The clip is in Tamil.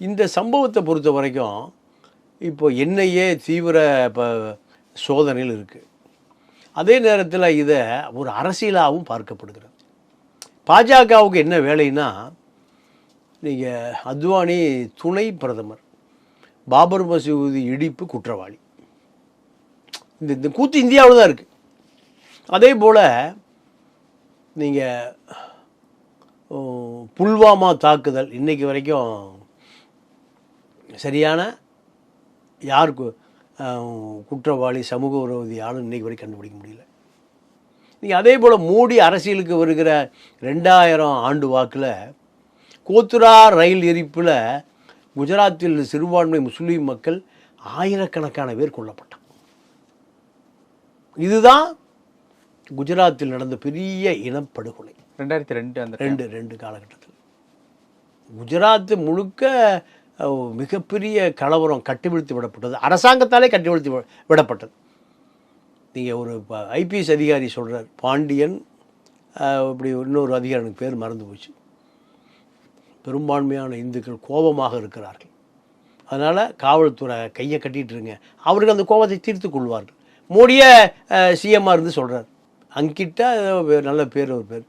இந்த சம்பவத்தை பொறுத்த வரைக்கும் இப்போ என்ஐஏ தீவிர இப்போ சோதனையில் இருக்குது. அதே நேரத்தில் இதை ஒரு அரசியலாகவும் பார்க்கப்படுகிறது. பாஜகவுக்கு என்ன வேலைன்னா, நீங்கள் அத்வானி துணை பிரதமர், பாபர் மசூதி இடிப்பு குற்றவாளி, இந்த கூத்து இந்தியாவில் தான் இருக்குது. அதே போல் நீங்கள் புல்வாமா தாக்குதல் இன்றைக்கு வரைக்கும் சரியான யாருக்கு குற்றவாளி சமூக விரோதி ஆளும் இன்றைக்கு வரைக்கும் கண்டுபிடிக்க முடியல. நீங்கள் அதே போல் மோடி அரசியலுக்கு வருகிற 2000 ஆண்டு வாக்கில் கோத்ரா ரயில் எரிப்பில் குஜராத்தில் சிறுபான்மை முஸ்லீம் மக்கள் ஆயிரக்கணக்கான பேர் கொல்லப்பட்டாங்க. இதுதான் குஜராத்தில் நடந்த பெரிய இனப்படுகொலை 2002 காலகட்டத்தில். குஜராத் முழுக்க மிகப்பெரிய கலவரம் கட்டிவிழ்த்து விடப்பட்டது, அரசாங்கத்தாலே கட்டிவிழ்த்து விடப்பட்டது. நீங்கள் ஒரு ஐபிஎஸ் அதிகாரி சொல்கிறார், பாண்டியன் இப்படி இன்னொரு அதிகாரி எனக்கு பேர் மறந்து போச்சு, பெரும்பான்மையான இந்துக்கள் கோபமாக இருக்கிறார்கள், அதனால் காவல்துறை கையை கட்டிகிட்ருங்க, அவருக்கு அந்த கோபத்தை தீர்த்து கொள்வார்கள். மோடியை சிஎம்மாக இருந்து சொல்கிறார். அங்கிட்ட நல்ல பேர் ஒரு பேர்